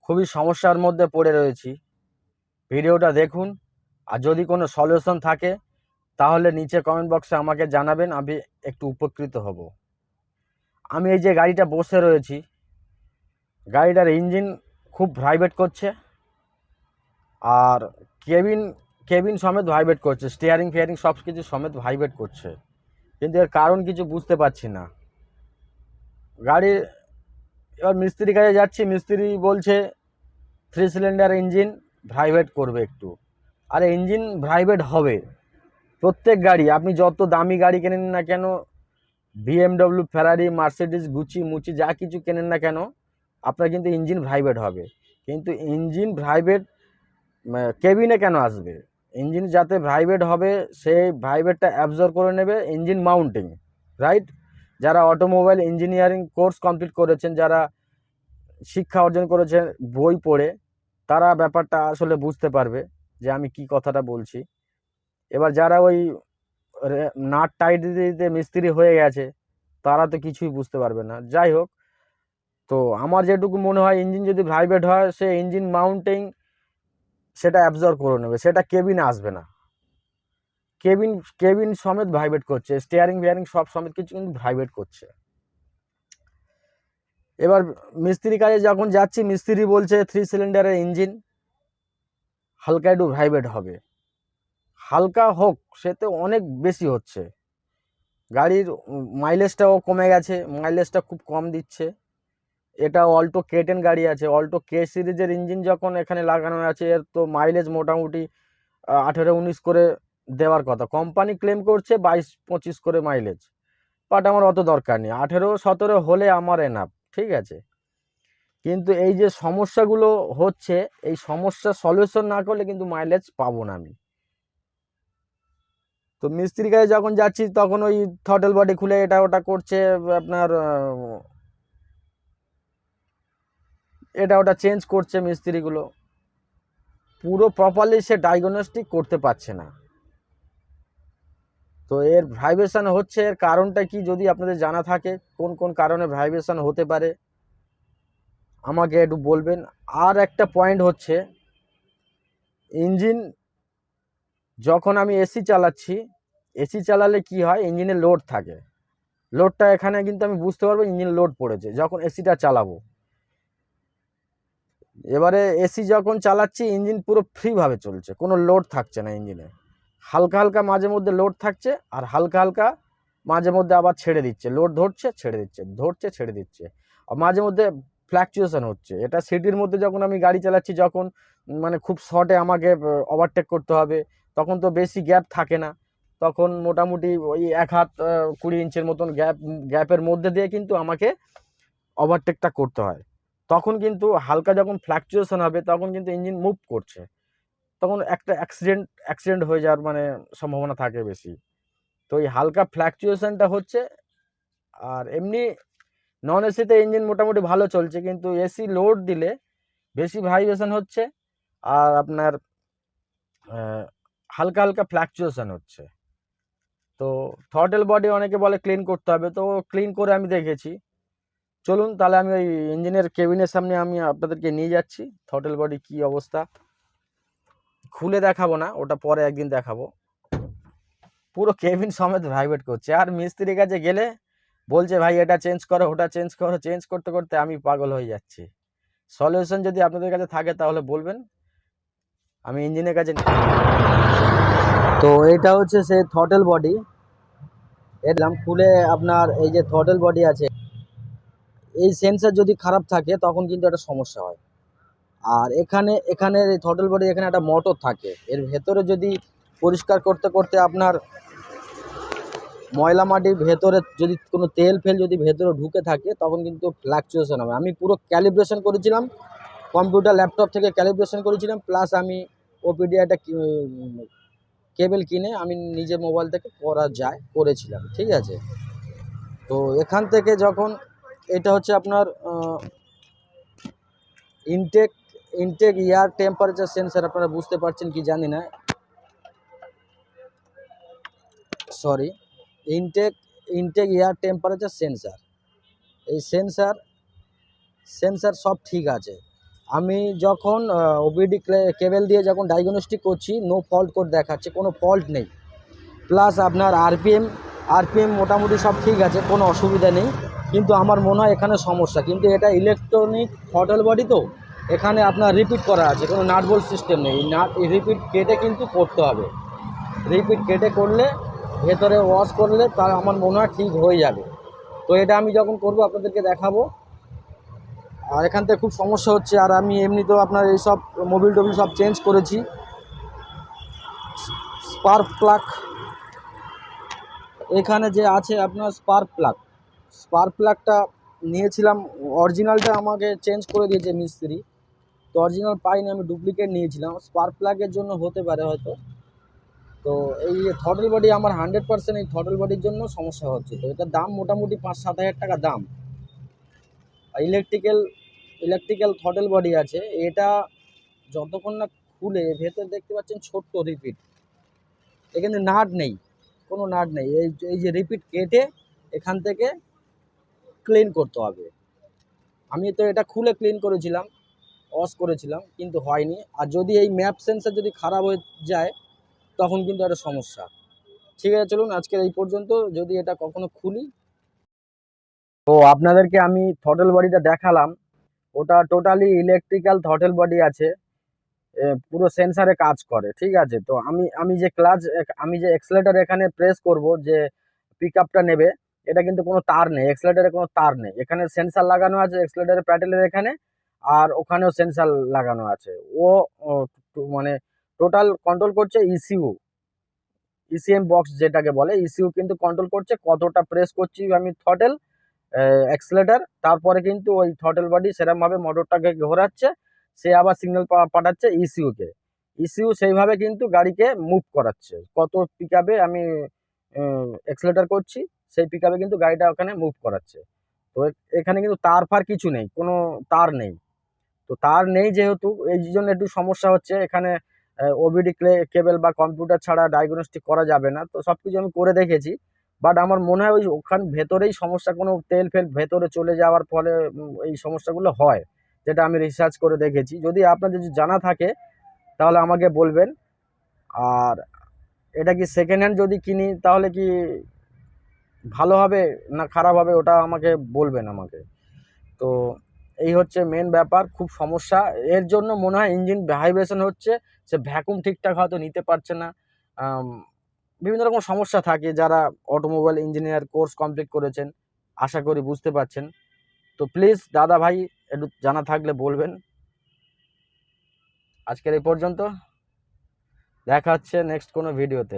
খুবই সমস্যার মধ্যে পড়ে রয়েছি। ভিডিওটা দেখুন, আর যদি কোনো সলিউশন থাকে তাহলে নিচে কমেন্ট বক্সে আমাকে জানাবেন, আমি একটু উপকৃত হব। আমি এই যে গাড়িটা বসে রয়েছি, গাড়িটার ইঞ্জিন খুব ভাইব্রেট করছে, আর কেবিন কেবিন সমেত ভাইব্রেট করছে, স্টিয়ারিং ফিয়ারিং সব কিছু সমেত ভাইব্রেট করছে, কিন্তু এর কারণ কিছু বুঝতে পারছি না। গাড়ির এবার মিস্ত্রি কাছে যাচ্ছি, মিস্ত্রি বলছে 3 সিলিন্ডার ইঞ্জিন ভাইব্রেট করবে একটু। আরে ইঞ্জিন ভাইব্রেট হবে, প্রত্যেক গাড়ি, আপনি যত দামি গাড়ি কেনেন না কেন, বিএমডব্লিউ, ফেরারি, মার্সিডিস, গুচি মুচি যা কিছু কেনেন না কেন, আপনার কিন্তু ইঞ্জিন ভাইব্রেট হবে। কিন্তু ইঞ্জিন ভাইব্রেট কেবিনে কেন আসবে? ইঞ্জিন যাতে ভাইব্রেট হবে, সেই ভাইব্রেটটা অ্যাবজর্ব করে নেবে ইঞ্জিন মাউন্টিং, রাইট? যারা অটোমোবাইল ইঞ্জিনিয়ারিং কোর্স কমপ্লিট করেছেন, যারা শিক্ষা অর্জন করেছেন বই পড়ে, তারা ব্যাপারটা আসলে বুঝতে পারবে যে আমি কি কথাটা বলছি। এবার যারা ওই নাট টাইট দিতে দিতে মিস্ত্রি হয়ে গেছে, তারা তো কিছুই বুঝতে পারবে না। যাই হোক, তো আমার যেটুকু মনে হয়, ইঞ্জিন যদি ভাইব্রেট হয়, সে ইঞ্জিন মাউন্টিং সেটা অ্যাবজর্ব করে নেবে, সেটা কেবিনে আসবে না। কেবিন কেবিন সমেত ভাইব্রেট করছে, স্টিয়ারিং বিয়ারিং সব সমেত কিছু কিন্তু ভাইব্রেট করছে। এবার মিস্ত্রি কাজে যখন যাচ্ছি, মিস্ত্রি বলছে 3 সিলিন্ডারের ইঞ্জিন হালকা একটু ভাইব্রেট হবে। হালকা হোক, সেতে অনেক বেশি হচ্ছে। গাড়ির মাইলেজটাও কমে গেছে, মাইলেজটা খুব কম দিচ্ছে। এটা অল্টো K10 গাড়ি আছে, অল্টো K সিরিজের ইঞ্জিন যখন এখানে লাগানো আছে, এর তো মাইলেজ মোটামুটি 18-19 করে দেওয়ার কথা। কোম্পানি ক্লেম করছে 22-25 করে মাইলেজ, বাট আমার অত দরকার নেই, 18-17 হলে আমার এনাফ, ঠিক আছে। কিন্তু এই যে সমস্যাগুলো হচ্ছে, এই সমস্যার সলিউশন না করলে কিন্তু মাইলেজ পাবো না আমি। তো মিস্ত্রির কাছে যখন যাচ্ছি, তখন ওই থ্রটল বডি খুলে এটা ওটা করছে, আপনার এটা ওটা চেঞ্জ করছে মিস্ত্রিগুলো, পুরো প্রপারলি সে ডায়াগনস্টিক করতে পারছে না। তো এর ভাইব্রেশন হচ্ছে, এর কারণটা কি যদি আপনাদের জানা থাকে, কোন কোন কারণে ভাইব্রেশন হতে পারে আমাকে একটু বলবেন। আর একটা পয়েন্ট হচ্ছে, ইঞ্জিন যখন আমি এসি চালাচ্ছি, এসি চালালে কি হয়, ইঞ্জিনে লোড থাকে, লোডটা এখানে কিন্তু আমি বুঝতে পারবো ইঞ্জিন লোড পড়েছে যখন এসিটা চালাবো। এবারে এসি যখন চালাচ্ছি, ইঞ্জিন পুরো ফ্রিভাবে চলছে, কোনো লোড থাকছে না ইঞ্জিনে, হালকা হালকা মাঝে মধ্যে লোড থাকছে, আর হালকা হালকা মাঝে মধ্যে আবার ছেড়ে দিচ্ছে, লোড ধরছে ছেড়ে দিচ্ছে, ধরছে ছেড়ে দিচ্ছে, আর মাঝে মধ্যে ফ্ল্যাকচুয়েশন হচ্ছে। এটা সিটির মধ্যে যখন আমি গাড়ি চালাচ্ছি, যখন মানে খুব শর্টে আমাকে ওভারটেক করতে হবে, তখন তো বেশি গ্যাপ থাকে না, তখন মোটামুটি ওই 1 হাত 20 ইঞ্চের মতন গ্যাপের মধ্যে দিয়ে কিন্তু আমাকে ওভারটেকটা করতে হয়। তখন কিন্তু হালকা যখন ফ্ল্যাকচুয়েশন হবে, তখন কিন্তু ইঞ্জিন মুভ করছে, তখন একটা অ্যাক্সিডেন্ট হয়ে যাওয়ার মানে সম্ভাবনা থাকে বেশি। তো এই হালকা ফ্ল্যাকচুয়েশনটা হচ্ছে। আর এমনি নন এসিতে ইঞ্জিন মোটামুটি ভালো চলছে, কিন্তু এসি লোড দিলে বেশি ভাইব্রেশন হচ্ছে, আর আপনার হালকা হালকা ফ্ল্যাকচুয়েশন হচ্ছে। তো থ্রটেল বডি অনেকে বলে ক্লিন করতে হবে, তো ক্লিন করে আমি দেখেছি। চলুন তাহলে আমি ওই ইঞ্জিনের কেবিনের সামনে আমি আপনাদেরকে নিয়ে যাচ্ছি, থ্রটেল বডি কি অবস্থা। খুলে দেখাবো না, ওটা পরে একদিন দেখাবো। পুরো কেবিন সমেত ভাইব্রেট করছে, আর মিস্ত্রির কাছে গেলে বলছে ভাই এটা চেঞ্জ করো, ওটা চেঞ্জ করো, চেঞ্জ করতে করতে আমি পাগল হয়ে যাচ্ছি। সলিউশন যদি আপনাদের কাছে থাকে তাহলে বলবেন, আমি ইঞ্জিনের কাছে। তো এটা হচ্ছে সেই থ্রটেল বডি, এলাম খুলে, আপনার এই যে থ্রটেল বডি আছে, এই সেন্সার যদি খারাপ থাকে তখন কিন্তু একটা সমস্যা হয়। আর এখানে এখানে এই থ্রটেল বডি এখানে একটা মোটর থাকে, এর ভেতরে যদি পরিষ্কার করতে করতে আপনার ময়লা মাটির ভেতরে যদি কোনো তেল ফেল যদি ভেতরে ঢুকে থাকে, তখন কিন্তু ফ্ল্যাকচুয়েশন হবে। আমি পুরো ক্যালিব্রেশন করেছিলাম, কম্পিউটার ল্যাপটপ থেকে ক্যালিব্রেশন করেছিলাম, প্লাস আমি ওপিডি একটা কেবল কিনে আমি নিজে মোবাইল থেকে করেছিলাম, ঠিক আছে। তো এখান থেকে যখন এটা হচ্ছে আপনার intake intake air temperature sensor, আপনারা বুঝতে পারছেন কি জানি না, sorry, intake air temperature sensor. এই সেন্সার সব ঠিক আছে। আমি যখন ওবিডি কেবল দিয়ে যখন ডায়াগনস্টিক করছি নো ফল্ট কোড দেখাচ্ছে, কোনো ফল্ট নেই। প্লাস আপনার আরপিএম মোটামুটি সব ঠিক আছে, কোনো অসুবিধা নেই। কিন্তু আমার মনে হয় এখানে সমস্যা, কিন্তু এটা ইলেকট্রনিক থ্রটল বডি তো, এখানে আপনার রিপিট করা আছে, কোনো নাট বোল্ট সিস্টেম নেই। রিপিট কেটে কিন্তু করতে হবে, রিপিট কেটে করলে ভেতরে ওয়াশ করলে তার আমার মনে হয় ঠিক হয়ে যাবে। তো এটা আমি যখন করব আপনাদেরকে দেখাবো। আর এখান থেকে খুব সমস্যা হচ্ছে, আর আমি এমনিতেও আপনার এইসব মোবিল টোবিল সব চেঞ্জ করেছি। স্পার্ক প্লাগ এখানে যে আছে আপনার স্পার্ক প্লাগটা নিয়েছিলাম, অরিজিনালটা আমাকে চেঞ্জ করে দিয়েছে মিস্ত্রি, তো অরিজিনাল পাইনি, আমি ডুপ্লিকেট নিয়েছিলাম। স্পার্ক প্লাগের জন্য হতে পারে হয়তো। তো এই থ্রটল বডি আমার 100% এই থ্রটল বডির জন্য সমস্যা হচ্ছে। তো এটার দাম মোটামুটি 5-7 হাজার টাকা দাম। ইলেকট্রিক্যাল থ্রটল বডি আছে, এটা যতক্ষণ না খুলে ভেতর দেখতে পাচ্ছেন ছোট্ট রিপিট, এখানে নাট নেই, কোনো নাট নেই। এই যে রিপিট কেটে এখান থেকে ক্লিন করতে হবে। আমি তো এটা খুলে ক্লিন করেছিলাম, ওয়াশ করেছিলাম, কিন্তু হয়নি। আর যদি এই ম্যাপ সেন্সার যদি খারাপ হয়ে যায় তখন কিন্তু একটা সমস্যা। ঠিক আছে, চলুন আজকের এই পর্যন্ত। যদি এটা কখনো খুলি, তো আপনাদেরকে আমি থ্রটল বডিটা দেখালাম, ওটা টোটালি ইলেকট্রিক্যাল থ্রটল বডি আছে, পুরো সেন্সারে কাজ করে। ঠিক আছে, তো আমি যে এক্সেলেটর এখানে প্রেস করব, যে পিক আপটা নেবে, এটা কিন্তু কোনো তার নেই, এক্সেলেটরে কোনো তার নেই। এখানে সেন্সার লাগানো আছে এক্সেলেটরের প্যাডেলের এখানে, আর ওখানেও সেন্সার লাগানো আছে। ও মানে টোটাল কন্ট্রোল করছে ইসিএম বক্স যেটাকে বলে, ইসিউ কিন্তু কন্ট্রোল করছে কতটা প্রেস করছি আমি থ্রটেল অ্যাক্সেলেটর। তারপরে কিন্তু ওই থ্রটল বডি সেরকমভাবে মোটরটাকে ঘোরাচ্ছে, সে আবার সিগন্যাল পাঠাচ্ছে ইসিউকে, ইসিউ সেইভাবে কিন্তু গাড়িকে মুভ করাচ্ছে। কত পিকআপে আমি অ্যাক্সেলেটর করছি সেই পিকআপে কিন্তু গাড়িটা ওখানে মুভ করাচ্ছে। তো এখানে কিন্তু তার ফার কিছু নেই, কোনো তার নেই। তো তার নেই যেহেতু, এই জন্য একটু সমস্যা হচ্ছে। এখানে ওবিডি কেবল বা কম্পিউটার ছাড়া ডায়াগনস্টিক করা যাবে না। তো সব কিছু আমি করে দেখেছি, বাট আমার মনে হয় ওই ওখান ভেতরেই সমস্যা, কোনো তেল ফেল ভেতরে চলে যাওয়ার ফলে এই সমস্যাগুলো হয়, যেটা আমি রিসার্চ করে দেখেছি। যদি আপনাদের যদি জানা থাকে তাহলে আমাকে বলবেন। আর এটা কি সেকেন্ড হ্যান্ড যদি কিনি তাহলে কি ভালো হবে না খারাপ হবে, ওটা আমাকে বলবেন আমাকে। তো এই হচ্ছে মেন ব্যাপার, খুব সমস্যা। এর জন্য মনে হয় ইঞ্জিন ভাইব্রেশন হচ্ছে, সে ভ্যাকুম ঠিকঠাক হয়তো নিতে পারছে না। বিভিন্ন রকম সমস্যা থাকে। যারা অটোমোবাইল ইঞ্জিনিয়ার কোর্স কমপ্লিট করেছেন আশা করি বুঝতে পারছেন। তো প্লিজ দাদা ভাই একটু জানা থাকলে বলবেন। আজকের এই পর্যন্ত, দেখা হচ্ছে নেক্সট কোনো ভিডিওতে।